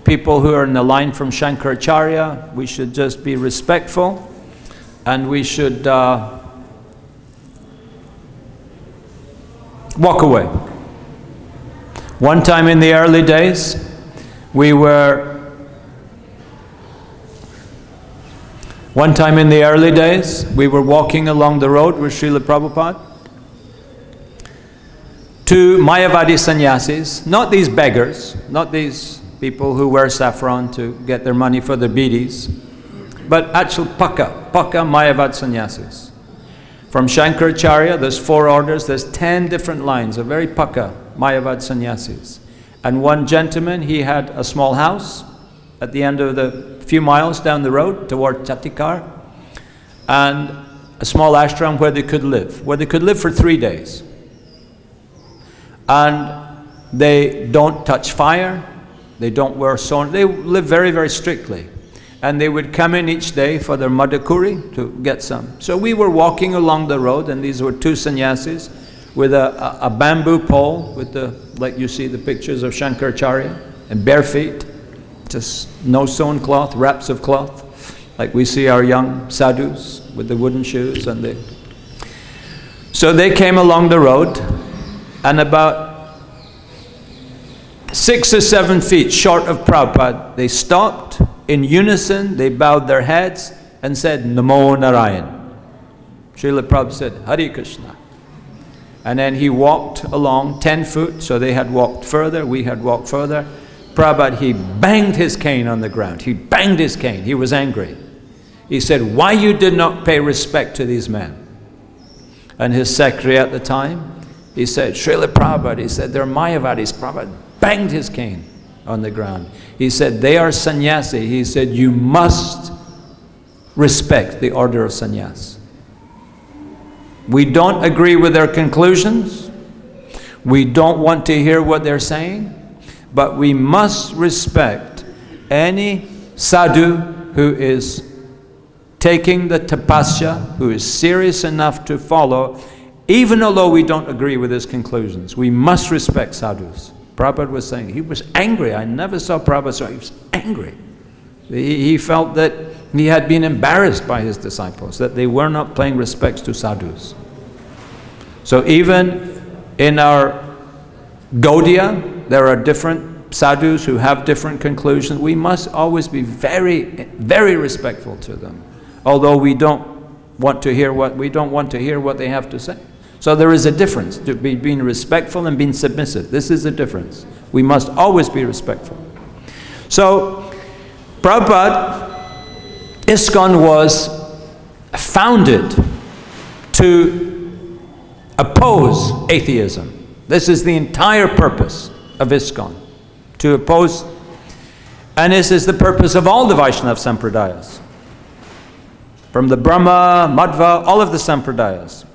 people who are in the line from Shankaracharya. We should just be respectful. And we should walk away. One time in the early days, we were walking along the road with Srila Prabhupada. Two Mayavadi sannyasis, not these beggars, not these people who wear saffron to get their money for their bidis, but actual Paka Mayavad sannyasis. From Shankaracharya, there's 4 orders, there's 10 different lines of very Paka Mayavad sannyasis. And one gentleman, he had a small house at the end of the few miles down the road toward Chatikar, and a small ashram where they could live for 3 days. And they don't touch fire, they don't wear sawn, they live very, very strictly. And they would come in each day for their madhukuri to get some. So we were walking along the road, and these were 2 sannyasis with a bamboo pole, with like you see the pictures of Shankaracharya, and bare feet, just no sewn cloth, wraps of cloth, like we see our young sadhus with the wooden shoes. So they came along the road, and about 6 or 7 feet short of Prabhupada, they stopped. In unison, they bowed their heads and said, Namo Narayan. Srila Prabhupada said, Hare Krishna. And then he walked along 10 foot, so they had walked further, we had walked further. Prabhupada, he banged his cane on the ground. He banged his cane. He was angry. He said, why you did not pay respect to these men? And his secretary at the time, he said, Srila Prabhupada, he said, they're Mayavadis. Prabhupada banged his cane on the ground. He said, they are sannyasi. He said, you must respect the order of sannyas. We don't agree with their conclusions. We don't want to hear what they're saying. But we must respect any sadhu who is taking the tapasya, who is serious enough to follow, even although we don't agree with his conclusions. We must respect sadhus. Prabhupada was saying, he was angry. I never saw Prabhupada so he was angry. He felt that he had been embarrassed by his disciples, that they were not paying respects to sadhus. So even in our Gaudiya, there are different sadhus who have different conclusions, we must always be very, very respectful to them, although we don't want to hear what they have to say. So there is a difference to being respectful and being submissive. This is a difference. We must always be respectful. So Prabhupada, ISKCON was founded to oppose atheism. This is the entire purpose of ISKCON, to oppose, and this is the purpose of all the Vaishnava Sampradayas. From the Brahma, Madhva, all of the Sampradayas.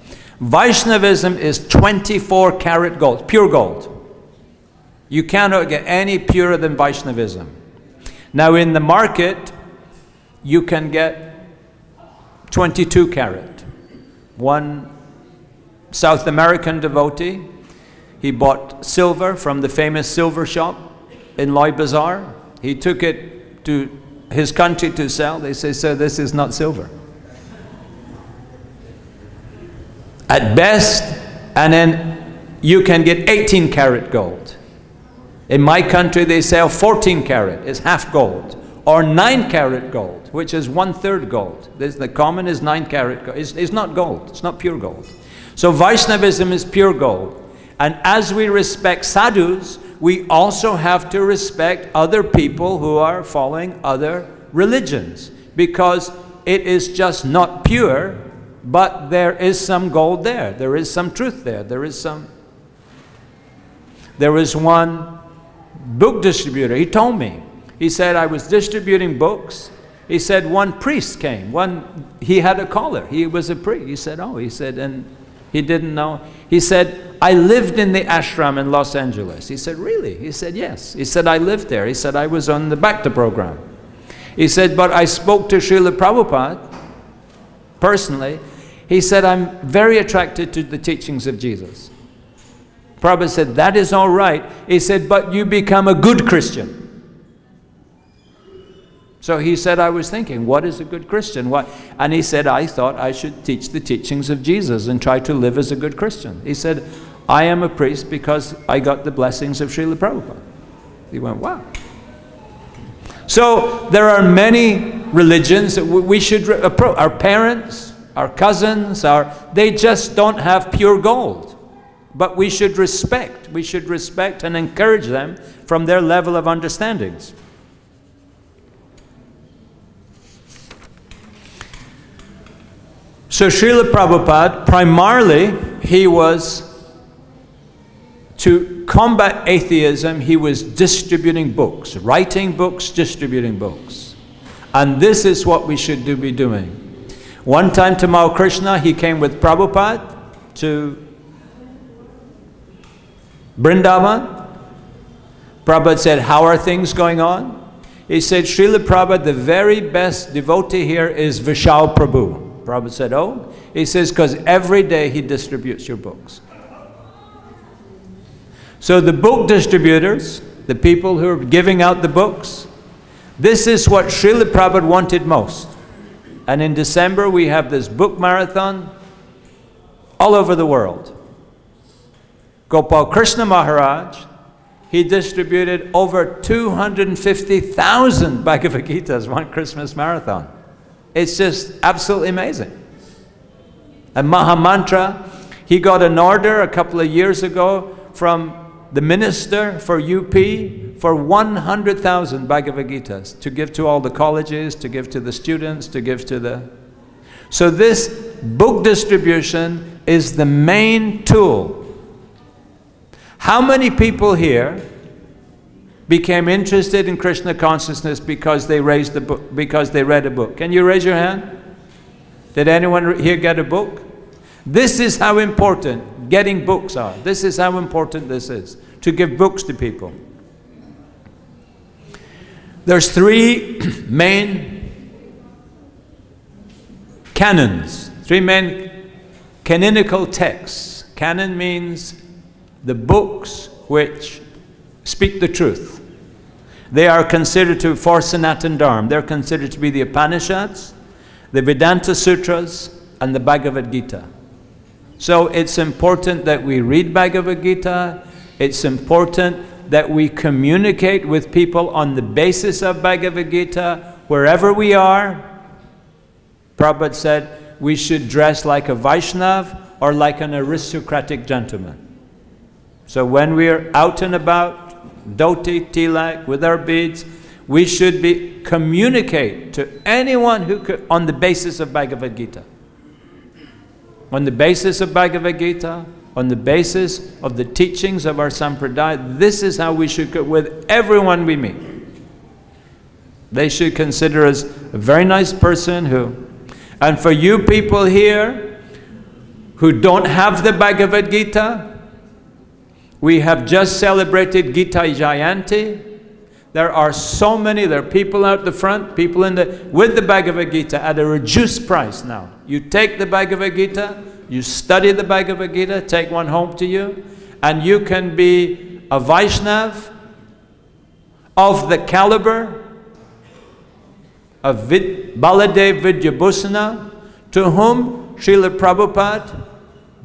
Vaishnavism is 24 karat gold, pure gold. You cannot get any purer than Vaishnavism. Now in the market, you can get 22 karat. One South American devotee, he bought silver from the famous silver shop in Loy Bazaar. He took it to his country to sell. They say, sir, this is not silver. At best, and then you can get 18 karat gold. In my country, they sell 14 karat, it's half gold, or 9 karat gold, which is 1/3 gold. The common is 9 karat gold. It's not gold, it's not pure gold. So Vaishnavism is pure gold. And as we respect sadhus, we also have to respect other people who are following other religions, because it is just not pure, but there is some gold there. There is some truth there. There is one book distributor. He told me. He said, I was distributing books. He said, one priest came. He had a collar. He was a priest. He said, oh, he said, and he didn't know. He said, I lived in the ashram in Los Angeles. He said, really? He said, yes. He said, I lived there. He said, I was on the Bhakti program. He said, but I spoke to Srila Prabhupada personally. He said, I'm very attracted to the teachings of Jesus. Prabhupada said, that is all right. He said, but you become a good Christian. So he said, I was thinking, what is a good Christian? What? And he said, I thought I should teach the teachings of Jesus and try to live as a good Christian. He said, I am a priest because I got the blessings of Srila Prabhupada. He went, wow. So there are many religions that we should approach. Our parents, our cousins, they just don't have pure gold. But we should respect and encourage them from their level of understandings. So Srila Prabhupada, primarily, he was, to combat atheism, he was distributing books, writing books, distributing books. And this is what we should be doing. One time Tamal Krishna, he came with Prabhupada to Vrindavan. Prabhupada said, how are things going on? He said, Srila Prabhupada, the very best devotee here is Vishal Prabhu. Prabhupada said, oh? He says, because every day he distributes your books. So the book distributors, the people who are giving out the books, this is what Srila Prabhupada wanted most. And in December we have this book marathon all over the world. Gopal Krishna Maharaj, he distributed over 250,000 Bhagavad-Gitas one Christmas marathon. It's just absolutely amazing. And Mahamantra, he got an order a couple of years ago from the minister for UP for 100,000 Bhagavad-Gitas to give to all the colleges, to give to the students, to give to the... So this book distribution is the main tool. How many people here became interested in Krishna consciousness because they read a book? Can you raise your hand? Did anyone here get a book? This is how important getting books are. This is how important this is, to give books to people. There's 3 main canons, 3 main canonical texts. Canon means the books which speak the truth. They are considered for Sanatana Dharma. They're considered to be the Upanishads, the Vedanta Sutras, and the Bhagavad-Gita. So it's important that we read Bhagavad-Gita. It's important that we communicate with people on the basis of Bhagavad Gita wherever we are. Prabhupada said we should dress like a Vaishnav or like an aristocratic gentleman. So when we're out and about, dhoti, tilak, with our beads, we should communicate to anyone who could, on the basis of Bhagavad Gita. On the basis of Bhagavad Gita, on the basis of the teachings of our Sampradaya, this is how we should go with everyone we meet. They should consider us a very nice person who, and for you people here who don't have the Bhagavad Gita, we have just celebrated Gita Jayanti. There are so many, there are people out the front, people with the Bhagavad Gita at a reduced price now. You take the Bhagavad Gita, you study the Bhagavad Gita, take one home to you, and you can be a Vaishnav of the caliber of Baladev Vidyabhusana, to whom Srila Prabhupada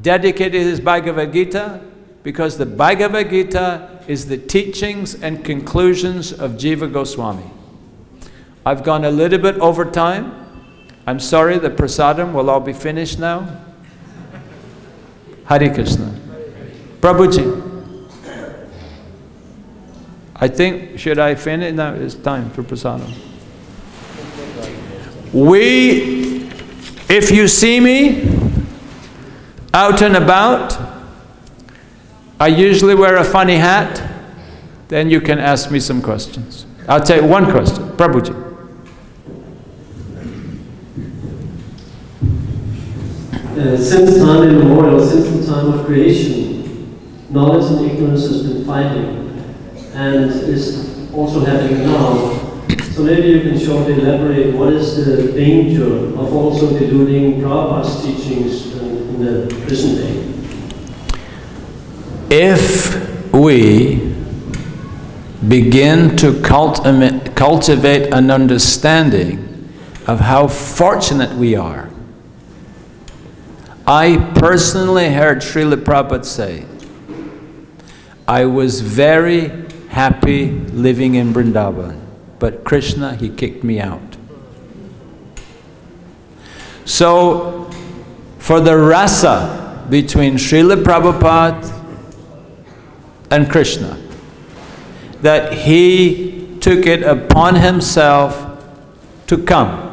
dedicated his Bhagavad Gita, because the Bhagavad Gita is the teachings and conclusions of Jiva Goswami. I've gone a little bit over time. I'm sorry, the prasadam will all be finished now. Hare Krishna. Prabhuji, I think, should I finish? Now it's time for prasadam. If you see me out and about, I usually wear a funny hat, then you can ask me some questions. I'll take one question. Prabhuji. Since time immemorial, since the time of creation, knowledge and ignorance has been fighting, and is also happening now. So maybe you can shortly elaborate what is the danger of also deluding Prabhupada's teachings in the present day? If we begin to cultivate an understanding of how fortunate we are. I personally heard Srila Prabhupada say, I was very happy living in Vrindavan, but Krishna, he kicked me out. So, for the rasa between Srila Prabhupada and Krishna, that he took it upon himself to come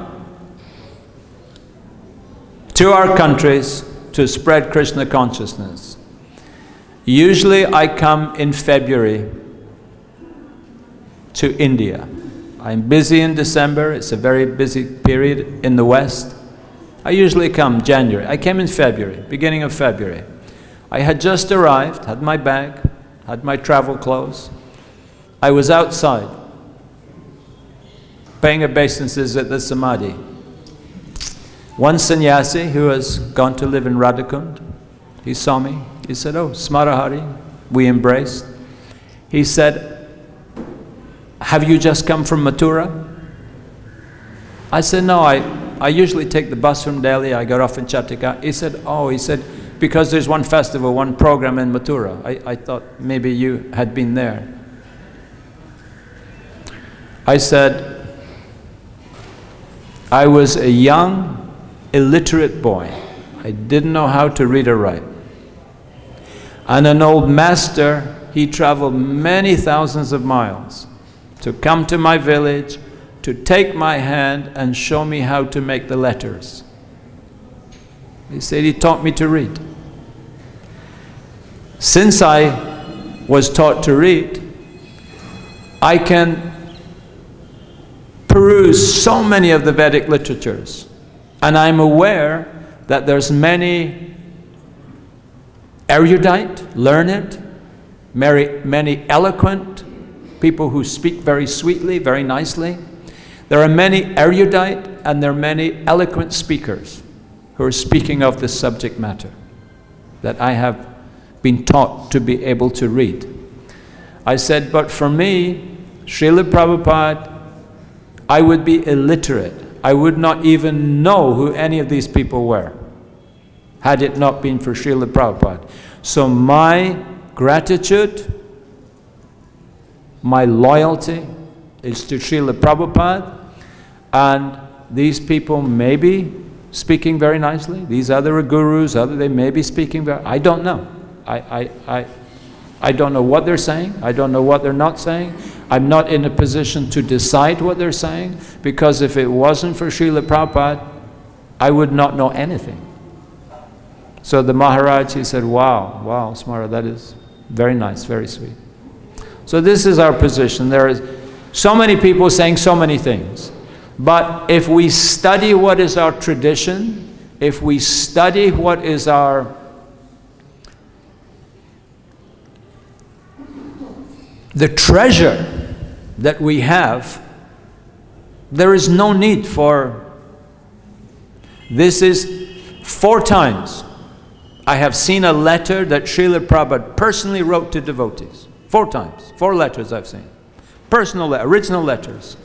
to our countries to spread Krishna consciousness. Usually I come in February to India. I'm busy in December, it's a very busy period in the West. I usually come January. I came in February, beginning of February. I had just arrived, had my bag, had my travel clothes. I was outside, paying obeisances at the Samadhi. One sannyasi who has gone to live in Radhakund, he saw me. He said, oh, Smarahari. We embraced. He said, have you just come from Mathura? I said, no, I usually take the bus from Delhi. I got off in Chattika. He said, oh, he said, because there's one festival, one program in Mathura. I thought maybe you had been there. I said, I was a young, illiterate boy. I didn't know how to read or write. And an old master, he traveled many thousands of miles to come to my village, to take my hand and show me how to make the letters. He said he taught me to read. Since I was taught to read, I can peruse so many of the Vedic literatures, and I'm aware that there's many erudite, learned, many eloquent people who speak very sweetly, very nicely. There are many erudite and there are many eloquent speakers who are speaking of this subject matter that I have been taught to be able to read. I said, but for me, Srila Prabhupada, I would be illiterate. I would not even know who any of these people were had it not been for Srila Prabhupada. So my gratitude my loyalty is to Srila Prabhupada, and these people may be speaking very nicely. These other gurus, they may be speaking very, I don't know. I don't know what they're saying. I don't know what they're not saying. I'm not in a position to decide what they're saying, because if it wasn't for Srila Prabhupada, I would not know anything. So the Maharaj, he said, wow, wow, Smara, that is very nice, very sweet. So this is our position. There is so many people saying so many things. But if we study what is our tradition, if we study what is the treasure that we have, there is no need for, this is 4 times I have seen a letter that Srila Prabhupada personally wrote to devotees. 4 times, 4 letters I've seen. Personal, original letters.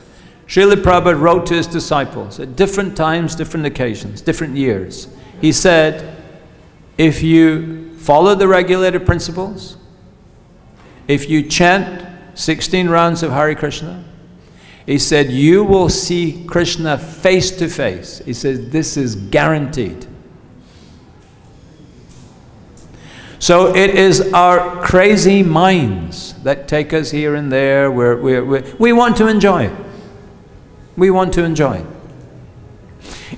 Srila Prabhupada wrote to his disciples at different times, different occasions, different years. He said, if you follow the regulated principles, if you chant 16 rounds of Hare Krishna, he said, you will see Krishna face to face. He says, this is guaranteed. So it is our crazy minds that take us here and there. We want to enjoy it. We want to enjoy it.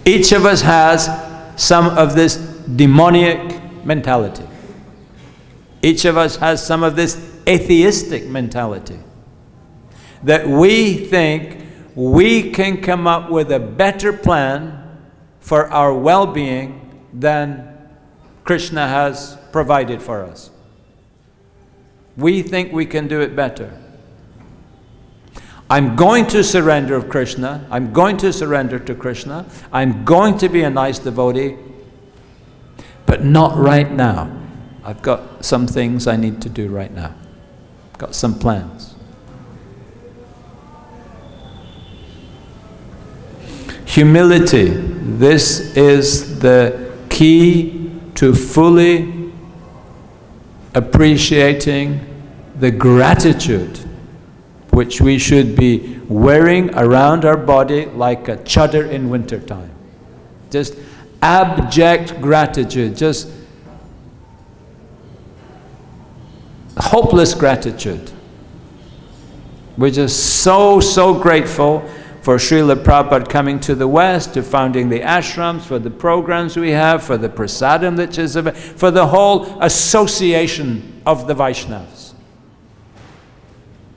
Each of us has some of this demoniac mentality. Each of us has some of this atheistic mentality, that we think we can come up with a better plan for our well-being than Krishna has provided for us. We think we can do it better. I'm going to surrender of Krishna. I'm going to surrender to Krishna. I'm going to be a nice devotee, but not right now. I've got some things I need to do right now. I've got some plans. Humility. This is the key to fully appreciating the gratitude which we should be wearing around our body like a chadar in wintertime. Just abject gratitude, just hopeless gratitude. We're just so grateful for Srila Prabhupada coming to the West, to founding the ashrams, for the programs we have, for the prasadam that is available, for the whole association of the Vaishnavas.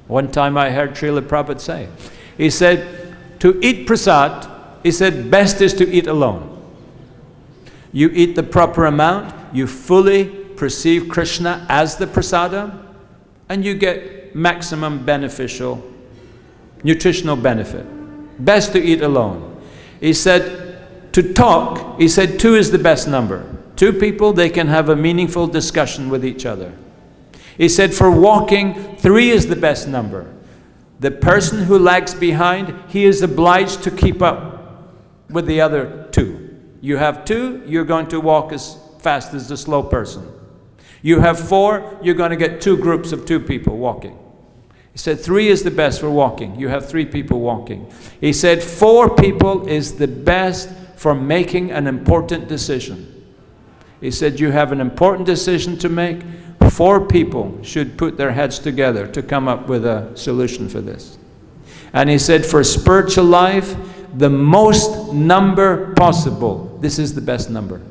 One time I heard Srila Prabhupada say, he said, to eat prasad, he said, best is to eat alone. You eat the proper amount, you fully perceive Krishna as the prasadam, and you get maximum beneficial, nutritional benefit. Best to eat alone. He said, to talk, he said 2 is the best number. 2 people, they can have a meaningful discussion with each other. He said, for walking, 3 is the best number. The person who lags behind, he is obliged to keep up with the other 2. You have 2, you're going to walk as fast as the slow person. You have 4, you're going to get 2 groups of 2 people walking. He said 3 is the best for walking. You have 3 people walking. He said 4 people is the best for making an important decision. He said you have an important decision to make. 4 people should put their heads together to come up with a solution for this. And he said for spiritual life, the most number possible. This is the best number.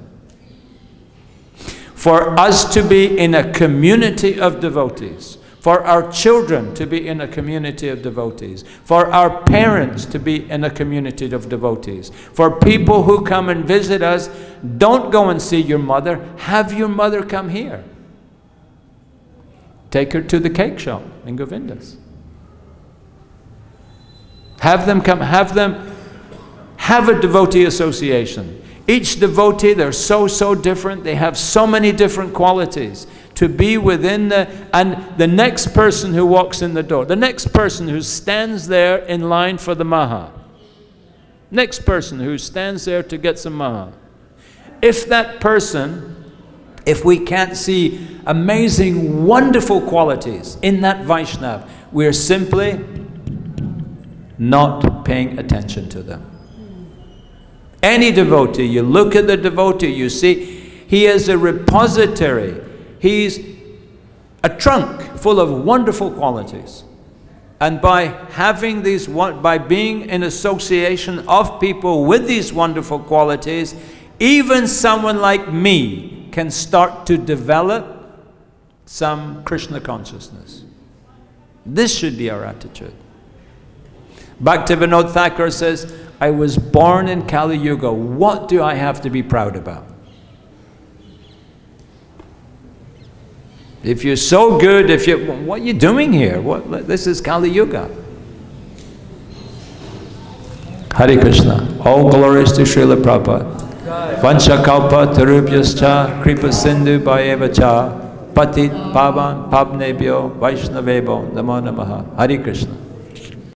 For us to be in a community of devotees, for our children to be in a community of devotees, for our parents to be in a community of devotees, for people who come and visit us, don't go and see your mother, have your mother come here. Take her to the cake shop in Govinda's. Have them come, have a devotee association. Each devotee, they're so different, they have so many different qualities. To be within and the next person who walks in the door, the next person who stands there in line for the maha, next person who stands there to get some maha, if that person if we can't see amazing, wonderful qualities in that Vaishnava, we're simply not paying attention to them. Any devotee, you look at the devotee, you see he is a repository. He's a trunk full of wonderful qualities. And by having these, by being in association of people with these wonderful qualities, even someone like me can start to develop some Krishna consciousness. This should be our attitude. Bhaktivinoda Thakur says, I was born in Kali Yuga. What do I have to be proud about? If you're so good, what are you doing here? This is Kali Yuga. Hare Krishna. All glories to Srila Prabhupada. Vancha kalpa tarubhyascha kripa sindhu bhayevacha patit pavan pavnebhyo vaishnavebho namo namaha. Hare Krishna.